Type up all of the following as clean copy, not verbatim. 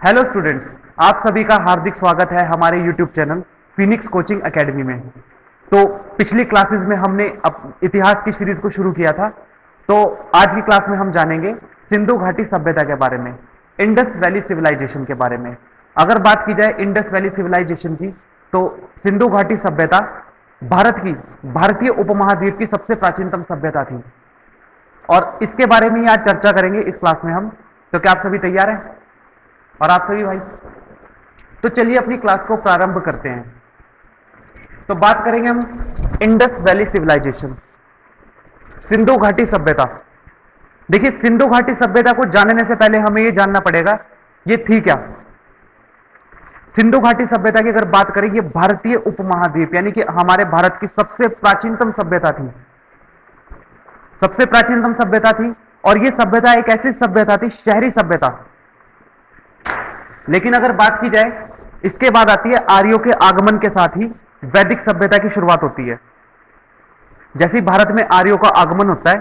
Hello students, आप सभी का हार्दिक स्वागत है हमारे YouTube channel Phoenix coaching academy में। तो पिछली क्लासेस में हमने इतिहास की सीरीज को शुरू किया था। तो आज की क्लास में हम जानेंगे सिंधु घाटी सभ्यता के बारे में, इंडस वैली सिविलाइजेशन के बारे में। अगर बात की जाए इंडस वैली सिविलाइजेशन की, तो सिंधु घाटी सभ्यता भारतीय उपमहाद्वीप की सबसे प्राचीनतम सभ्यता थी और इसके बारे में ही आज चर्चा करेंगे इस क्लास में हम। तो क्या आप सभी तैयार हैं? और आप सभी भाई? तो चलिए अपनी क्लास को प्रारंभ करते हैं। तो बात करेंगे हम इंडस वैली सिविलाइजेशन, सिंधु घाटी सभ्यता। देखिए, सिंधु घाटी सभ्यता को जानने से पहले हमें यह जानना पड़ेगा ये थी क्या। सिंधु घाटी सभ्यता की अगर बात करें, ये भारतीय उपमहाद्वीप यानी कि हमारे भारत की सबसे प्राचीनतम सभ्यता थी, सबसे प्राचीनतम सभ्यता थी। और यह सभ्यता एक ऐसी सभ्यता थी, शहरी सभ्यता। लेकिन अगर बात की जाए, इसके बाद आती है आर्यों के आगमन के साथ ही वैदिक सभ्यता की शुरुआत होती है। जैसे ही भारत में आर्यों का आगमन होता है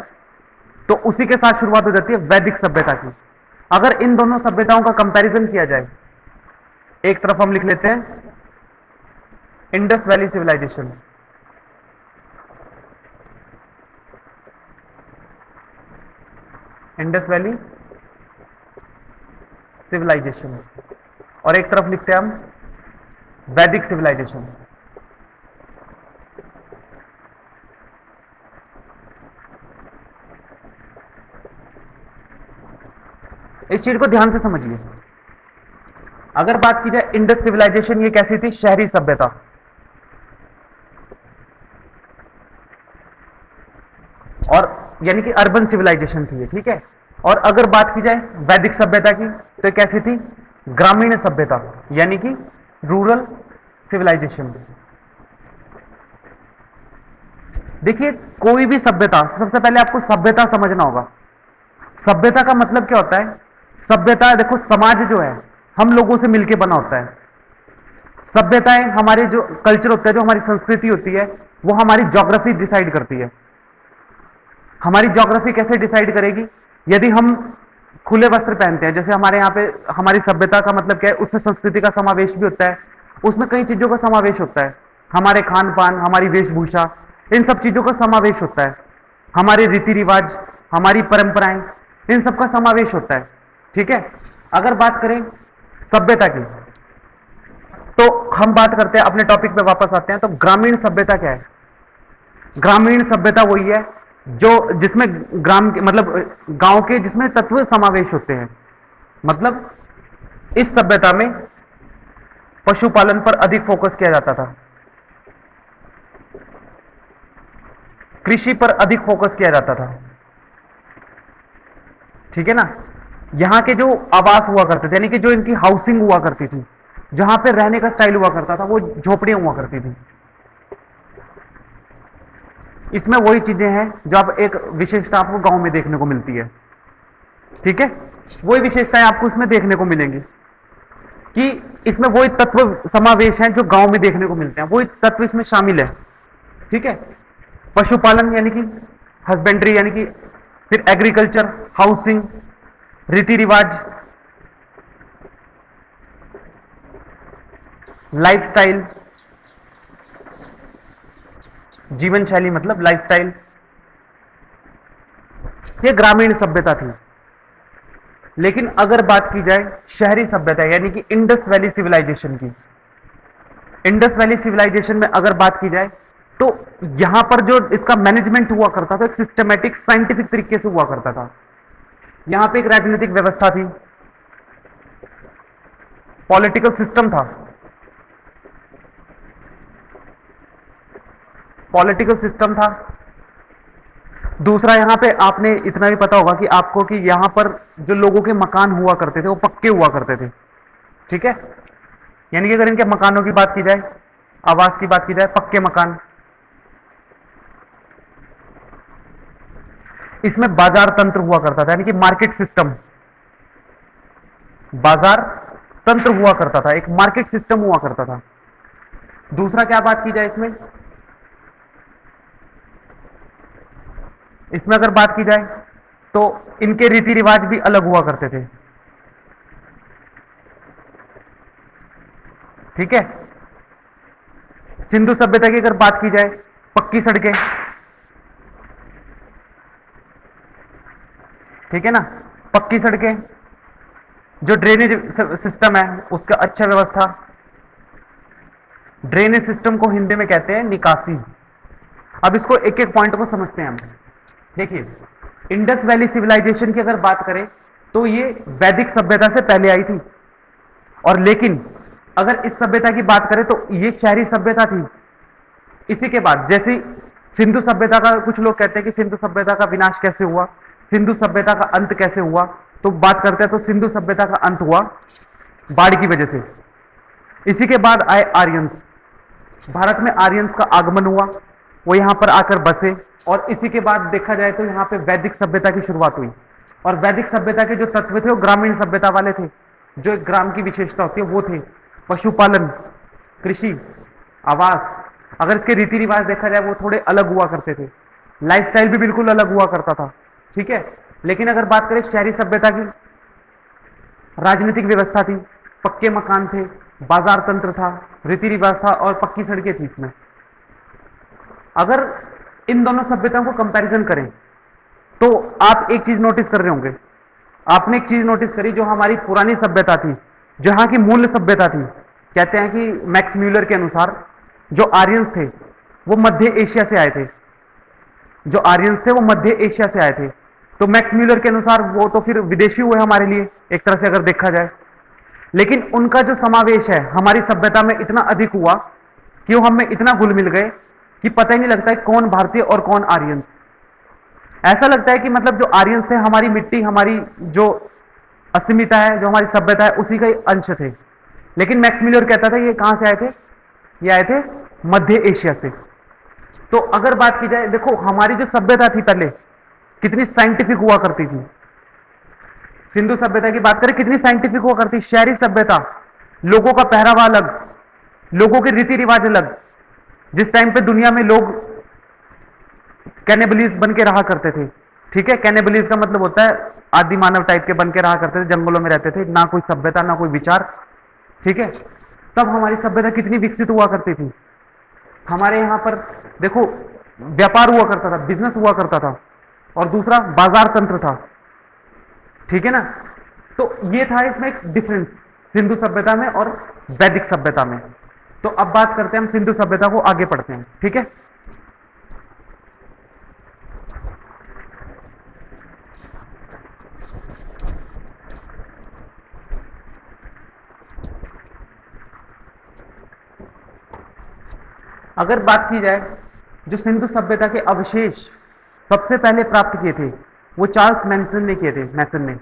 तो उसी के साथ शुरुआत हो जाती है वैदिक सभ्यता की। अगर इन दोनों सभ्यताओं का कंपैरिजन किया जाए, एक तरफ हम लिख लेते हैं Indus valley civilisation, Indus valley civilisation, और एक तरफ लिखते हैं हम वैदिक सिविलाइजेशन। इस चीज को ध्यान से समझिए। अगर बात की जाए इंडस सिविलाइजेशन, ये कैसी थी? शहरी सभ्यता। और यानी कि अर्बन सिविलाइजेशन थी ये, ठीक है। और अगर बात की जाए वैदिक सभ्यता की, तो कैसी थी? ग्रामीण सभ्यता, यानी कि रूरल सिविलाइजेशन। देखिए, कोई भी सभ्यता, सबसे पहले आपको सभ्यता समझना होगा। सभ्यता का मतलब क्या होता है? सभ्यता, देखो, समाज जो है हम लोगों से मिलकर बना होता है। सभ्यताएं, हमारे जो कल्चर होता है, जो हमारी संस्कृति होती है, वो हमारी ज्योग्राफी डिसाइड करती है। हमारी ज्योग्राफी कैसे डिसाइड करेगी? यदि हम खुले वस्त्र पहनते हैं, जैसे हमारे यहाँ पे, हमारी सभ्यता का मतलब क्या है? उसमें संस्कृति का समावेश भी होता है, उसमें कई चीजों का समावेश होता है। हमारे खान पान, हमारी वेशभूषा, इन सब चीजों का समावेश होता है। हमारे रीति रिवाज, हमारी परंपराएं, इन सब का समावेश होता है, ठीक है। अगर बात करें सभ्यता की, तो हम बात करते हैं, अपने टॉपिक पे वापस आते हैं। तो ग्रामीण सभ्यता क्या है? ग्रामीण सभ्यता वही है जो जिसमें ग्राम के मतलब गांव के, जिसमें तत्व समावेश होते हैं। मतलब इस सभ्यता में पशुपालन पर अधिक फोकस किया जाता था, कृषि पर अधिक फोकस किया जाता था, ठीक है ना। यहां के जो आवास हुआ करते थे, यानी कि जो इनकी हाउसिंग हुआ करती थी, जहां पे रहने का स्टाइल हुआ करता था, वो झोपड़ियां हुआ करती थी। इसमें वही चीजें हैं जो आप, एक विशेषता आपको गांव में देखने को मिलती है, ठीक है। वही विशेषताएं आपको इसमें देखने को मिलेंगी कि इसमें वही तत्व समावेश हैं जो गांव में देखने को मिलते हैं, वही तत्व इसमें शामिल है, ठीक है। पशुपालन यानी कि हस्बेंड्री, यानी कि फिर एग्रीकल्चर, हाउसिंग, रीति रिवाज, लाइफस्टाइल, जीवन शैली मतलब लाइफस्टाइल, ये ग्रामीण सभ्यता थी। लेकिन अगर बात की जाए शहरी सभ्यता यानी कि इंडस वैली सिविलाइजेशन की, इंडस वैली सिविलाइजेशन में अगर बात की जाए, तो यहां पर जो इसका मैनेजमेंट हुआ करता था, सिस्टमेटिक साइंटिफिक तरीके से हुआ करता था। यहां पे एक राजनीतिक व्यवस्था थी, पॉलिटिकल सिस्टम था, पॉलिटिकल सिस्टम था। दूसरा, यहां पे आपने इतना भी पता होगा कि आपको, कि यहां पर जो लोगों के मकान हुआ करते थे वो पक्के हुआ करते थे, ठीक है। यानी कि अगर इनके मकानों की बात की जाए, आवास की बात की जाए, पक्के मकान। इसमें बाजार तंत्र हुआ करता था, यानी कि मार्केट सिस्टम, बाजार तंत्र हुआ करता था, एक मार्केट सिस्टम हुआ करता था। दूसरा क्या बात की जाए इसमें, इसमें अगर बात की जाए तो इनके रीति रिवाज भी अलग हुआ करते थे। ठीक है। सिंधु सभ्यता की अगर बात की जाए, पक्की सड़कें, ठीक है ना, पक्की सड़कें, जो ड्रेनेज सिस्टम है उसका अच्छा व्यवस्था। ड्रेनेज सिस्टम को हिंदी में कहते हैं निकासी। अब इसको एक एक पॉइंट को समझते हैं हम। देखिए, इंडस वैली सिविलाइजेशन की अगर बात करें तो ये वैदिक सभ्यता से पहले आई थी, और लेकिन अगर इस सभ्यता की बात करें तो ये शहरी सभ्यता थी। इसी के बाद जैसे सिंधु सभ्यता का, कुछ लोग कहते हैं कि सिंधु सभ्यता का विनाश कैसे हुआ, सिंधु सभ्यता का अंत कैसे हुआ, तो बात करते हैं तो सिंधु सभ्यता का अंत हुआ बाढ़ की वजह से। इसी के बाद आए आर्यंस। भारत में आर्यंस का आगमन हुआ, वो यहां पर आकर बसे, और इसी के बाद देखा जाए तो यहां पे वैदिक सभ्यता की शुरुआत हुई। और वैदिक सभ्यता के जो तत्व थे वो ग्रामीण सभ्यता वाले थे। जो एक ग्राम की विशेषता होती है वो थे पशुपालन, कृषि, आवास। अगर इसके रीति रिवाज देखा जाए वो थोड़े अलग हुआ करते थे, लाइफस्टाइल भी बिल्कुल अलग हुआ करता था, ठीक है। लेकिन अगर बात करें शहरी सभ्यता की, राजनीतिक व्यवस्था थी, पक्के मकान थे, बाजार तंत्र था, रीति रिवाज था और पक्की सड़कें थी इसमें। अगर इन दोनों सभ्यताओं को कंपैरिजन करें तो आप एक चीज नोटिस कर रहे होंगे, आपने एक चीज नोटिस करी, जो हमारी पुरानी सभ्यता थी, जहां की मूल सभ्यता थी, कहते हैं कि मैक्स म्यूलर के अनुसार जो आर्यंस थे वो मध्य एशिया से आए थे। जो आर्यंस थे वो मध्य एशिया से आए थे, तो मैक्स म्यूलर के अनुसार वो तो फिर विदेशी हुए हमारे लिए एक तरह से अगर देखा जाए। लेकिन उनका जो समावेश है हमारी सभ्यता में इतना अधिक हुआ कि वो हमें इतना घुल मिल गए कि पता ही नहीं लगता है कौन भारतीय और कौन आर्यंस। ऐसा लगता है कि मतलब जो आर्यंस थे हमारी मिट्टी, हमारी जो अस्मिता है, जो हमारी सभ्यता है, उसी का ही अंश थे। लेकिन मैक्स म्यूलर कहता था ये कहां से आए थे, ये आए थे मध्य एशिया से। तो अगर बात की जाए, देखो हमारी जो सभ्यता थी पहले कितनी साइंटिफिक हुआ करती थी। सिंधु सभ्यता की बात करें कितनी साइंटिफिक हुआ करती। शहरी सभ्यता, लोगों का पहरावा अलग, लोगों के रीति रिवाज अलग। जिस टाइम पे दुनिया में लोग कैनिबलिस्ट बन के रहा करते थे, ठीक है, कैनिबलिस्ट का मतलब होता है आदि मानव टाइप के बन के रहा करते थे, जंगलों में रहते थे, ना कोई सभ्यता ना कोई विचार, ठीक है। तब हमारी सभ्यता कितनी विकसित हुआ करती थी। हमारे यहां पर देखो व्यापार हुआ करता था, बिजनेस हुआ करता था, और दूसरा बाजार तंत्र था, ठीक है ना। तो ये था इसमें एक डिफरेंस सिंधु सभ्यता में और वैदिक सभ्यता में। तो अब बात करते हैं हम सिंधु सभ्यता को, आगे पढ़ते हैं, ठीक है। अगर बात की जाए, जो सिंधु सभ्यता के अवशेष सबसे पहले प्राप्त किए थे वो चार्ल्स मैसन ने किए थे, मैसन ने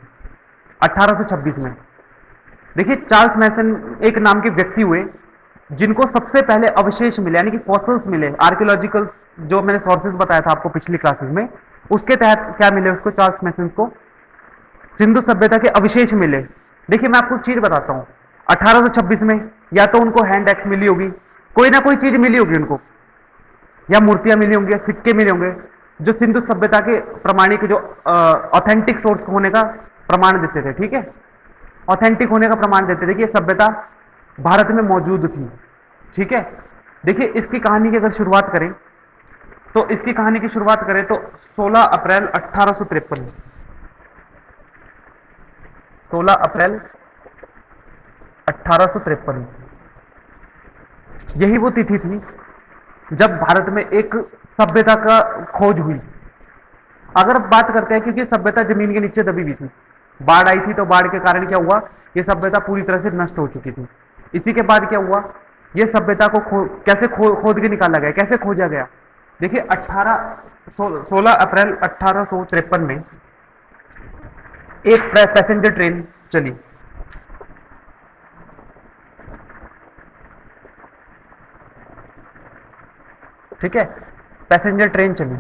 1826 में। देखिए चार्ल्स मैसन एक नाम के व्यक्ति हुए जिनको सबसे पहले अवशेष मिले, यानी कि फॉसिल्स मिले, आर्कियोलॉजिकल जो मैंने सोर्सेज बताया था आपको पिछली क्लासेस में, उसके तहत क्या मिले उसको, चार्ल्स मैसन को सिंधु सभ्यता के अवशेष मिले। देखिए मैं आपको चीज बताता हूं, 1826 में या तो उनको हैंड एक्स मिली होगी, कोई ना कोई चीज मिली होगी उनको, या मूर्तियां मिली होंगी, सिक्के मिले होंगे, जो सिंधु सभ्यता के प्रमाणिक, जो ऑथेंटिक सोर्स होने का प्रमाण देते थे, ठीक है, ऑथेंटिक होने का प्रमाण देते थे कि ये सभ्यता भारत में मौजूद थी, ठीक है। देखिए इसकी कहानी की अगर शुरुआत करें तो इसकी कहानी की शुरुआत करें तो 16 अप्रैल 1853, 16 अप्रैल 1853 यही वो तिथि थी जब भारत में एक सभ्यता का खोज हुई। अगर बात करते हैं, क्योंकि सभ्यता जमीन के नीचे दबी हुई थी, बाढ़ आई थी तो बाढ़ के कारण क्या हुआ, यह सभ्यता पूरी तरह से नष्ट हो चुकी थी। इसी के बाद क्या हुआ, यह सभ्यता को कैसे खोद के निकाला गया, कैसे खोजा गया। देखिए 16 अप्रैल 1853 में एक पैसेंजर ट्रेन चली, ठीक है, पैसेंजर ट्रेन चली।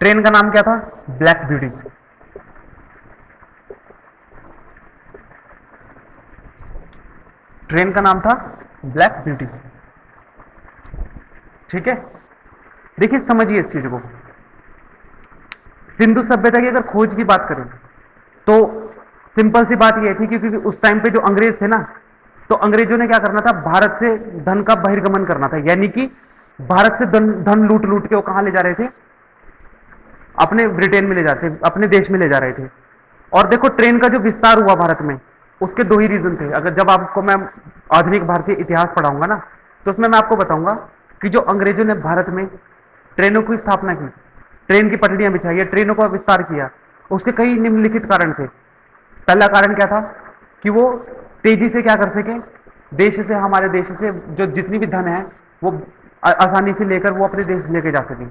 ट्रेन का नाम क्या था, ब्लैक ब्यूटी। ट्रेन का नाम था ब्लैक ब्यूटी, ठीक है। देखिए समझिए इस चीज को, सिंधु सभ्यता की अगर खोज की बात करें तो सिंपल सी बात यह थी, क्योंकि उस टाइम पे जो अंग्रेज थे ना, तो अंग्रेजों ने क्या करना था, भारत से धन का बहिर्गमन करना था, यानी कि भारत से धन लूट लूट के वो कहां ले जा रहे थे, अपने ब्रिटेन में ले जाते, अपने देश में ले जा रहे थे। और देखो ट्रेन का जो विस्तार हुआ भारत में, उसके दो ही रीजन थे। अगर जब आपको मैं आधुनिक भारतीय इतिहास पढ़ाऊंगा ना, तो उसमें मैं आपको बताऊंगा कि जो अंग्रेजों ने भारत में ट्रेनों की स्थापना की, ट्रेन की पटरियां बिछाई, ट्रेनों का विस्तार किया, उसके कई निम्नलिखित कारण थे। पहला कारण क्या था कि वो तेजी से क्या कर सके, देश से, हमारे देश से जो जितनी भी धन है वो आसानी से लेकर वो अपने देश लेके जा सके।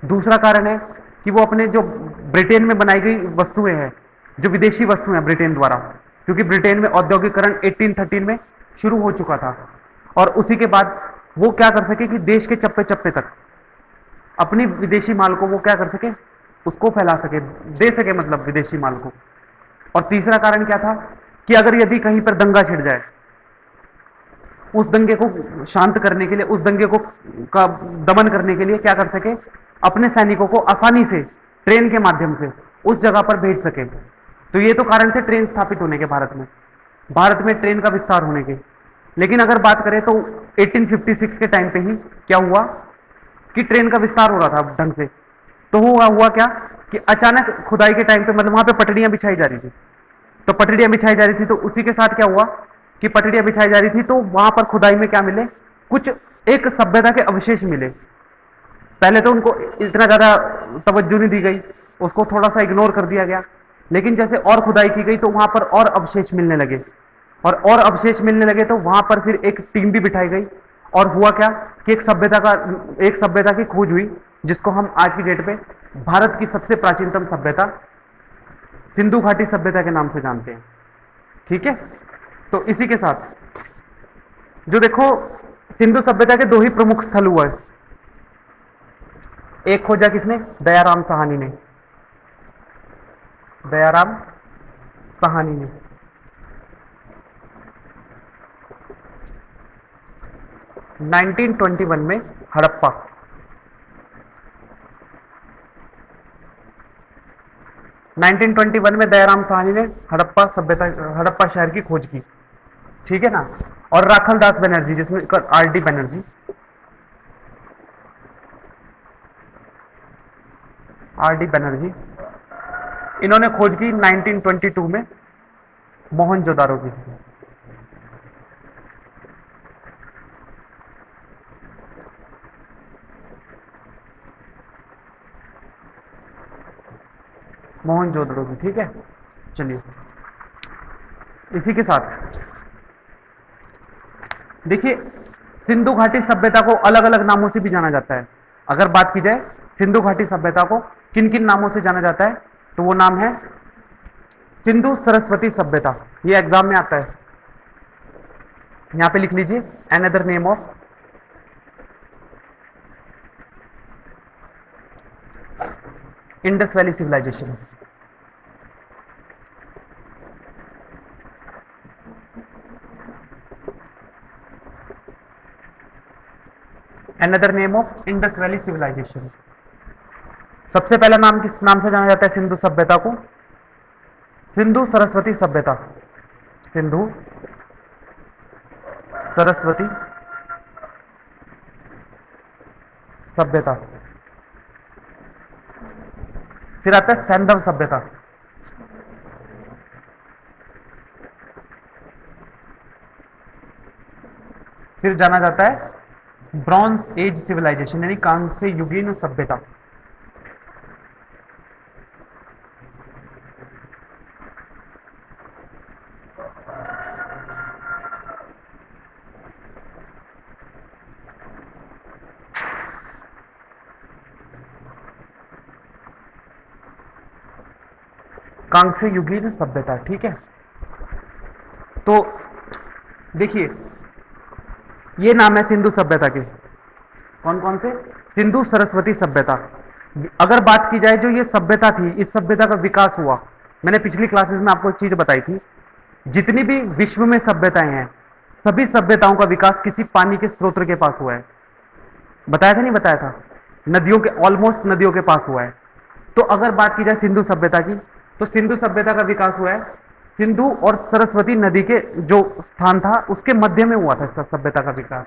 दूसरा कारण है कि वो अपने जो ब्रिटेन में बनाई गई वस्तुएं हैं, जो विदेशी वस्तुएं हैं ब्रिटेन द्वारा, क्योंकि ब्रिटेन में औद्योगिकरण 1813 में शुरू हो चुका था, और उसी के बाद वो क्या कर सके कि देश के चप्पे चप्पे तक अपनी विदेशी माल को वो क्या कर सके, उसको फैला सके, दे सके, मतलब विदेशी माल को। और तीसरा कारण क्या था कि अगर यदि कहीं पर दंगा छिड़ जाए, उस दंगे को शांत करने के लिए, उस दंगे को का दमन करने के लिए क्या कर सके, अपने सैनिकों को आसानी से ट्रेन के माध्यम से उस जगह पर भेज सके। तो ये तो कारण थे ट्रेन स्थापित होने के, भारत में ट्रेन का विस्तार होने के। लेकिन अगर बात करें तो 1856 के टाइम पे ही क्या हुआ कि ट्रेन का विस्तार हो रहा था ढंग से, तो हुआ क्या कि अचानक खुदाई के टाइम पे, मतलब वहां पे पटरियां बिछाई जा रही थी, तो पटरियां बिछाई जा रही थी, तो उसी के साथ क्या हुआ कि पटरियां बिछाई जा रही थी, तो वहां पर खुदाई में क्या मिले, कुछ एक सभ्यता के अवशेष मिले। पहले तो उनको इतना ज्यादा तवज्जो नहीं दी गई, उसको थोड़ा सा इग्नोर कर दिया गया, लेकिन जैसे और खुदाई की गई तो वहां पर और अवशेष मिलने लगे, और अवशेष मिलने लगे, तो वहां पर फिर एक टीम भी बिठाई गई, और हुआ क्या कि एक सभ्यता की खोज हुई, जिसको हम आज की डेट में भारत की सबसे प्राचीनतम सभ्यता सिंधु घाटी सभ्यता के नाम से जानते हैं। ठीक है, तो इसी के साथ जो देखो सिंधु सभ्यता के दो ही प्रमुख स्थल हुआ है, एक खोजा किसने, दयाराम साहनी ने, दयाराम साहनी ने। नाइनटीन 1921 में हड़प्पा, 1921 में दयाराम साहनी ने हड़प्पा शहर की खोज की। ठीक है ना। और राखल दास बनर्जी, जिसमें आर डी बनर्जी, इन्होंने खोज की 1922 में मोहनजोदारो की। मोहनजोदड़ो की। ठीक है, चलिए इसी के साथ देखिए सिंधु घाटी सभ्यता को अलग अलग नामों से भी जाना जाता है। अगर बात की जाए सिंधु घाटी सभ्यता को किन किन नामों से जाना जाता है, तो वो नाम है सिंधु सरस्वती सभ्यता। ये एग्जाम में आता है, यहां पे लिख लीजिए, another name of Indus valley civilisation. Another name of Indus valley civilisation. सबसे पहला नाम किस नाम से जाना जाता है सिंधु सभ्यता को, सिंधु सरस्वती सभ्यता, सिंधु सरस्वती सभ्यता। फिर आता है सैंधव सभ्यता, फिर जाना जाता है ब्रॉन्ज एज सिविलाइजेशन, यानी कांस्य युगीन सभ्यता। कांस्य युगीन सभ्यता। ठीक है, तो देखिए ये नाम है सिंधु सभ्यता के, कौन कौन से, सिंधु सरस्वती सभ्यता। अगर बात की जाए जो ये सभ्यता थी, इस सभ्यता का विकास हुआ, मैंने पिछली क्लासेस में आपको एक चीज बताई थी, जितनी भी विश्व में सभ्यताएं हैं, सभी सभ्यताओं का विकास किसी पानी के स्रोत के पास हुआ है। बताया था नहीं बताया था, नदियों के, ऑलमोस्ट नदियों के पास हुआ है। तो अगर बात की जाए सिंधु सभ्यता की, तो सिंधु सभ्यता का विकास हुआ है सिंधु और सरस्वती नदी के जो स्थान था उसके मध्य में हुआ था इसका सभ्यता का विकास।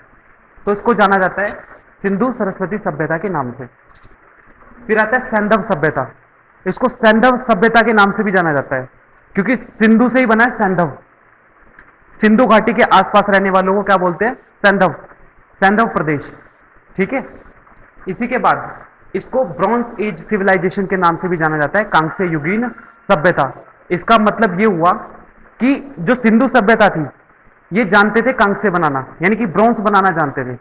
तो इसको जाना जाता है सिंधु सरस्वती सभ्यता के नाम से। फिर आता है सैंधव सभ्यता। इसको सैंधव सभ्यता के नाम से भी जाना जाता है क्योंकि सिंधु से ही बना है सैंधव। सिंधु घाटी के आसपास रहने वालों को क्या बोलते हैं? सैंधव, सैंधव प्रदेश। ठीक है। इसी के बाद इसको ब्रॉन्ज एज सिविलाइजेशन के नाम से भी जाना जाता है, कांस्य युगीन सभ्यता। इसका मतलब यह हुआ कि जो सिंधु सभ्यता थी ये जानते थे कांस्य बनाना, यानी कि ब्रॉन्ज बनाना जानते थे।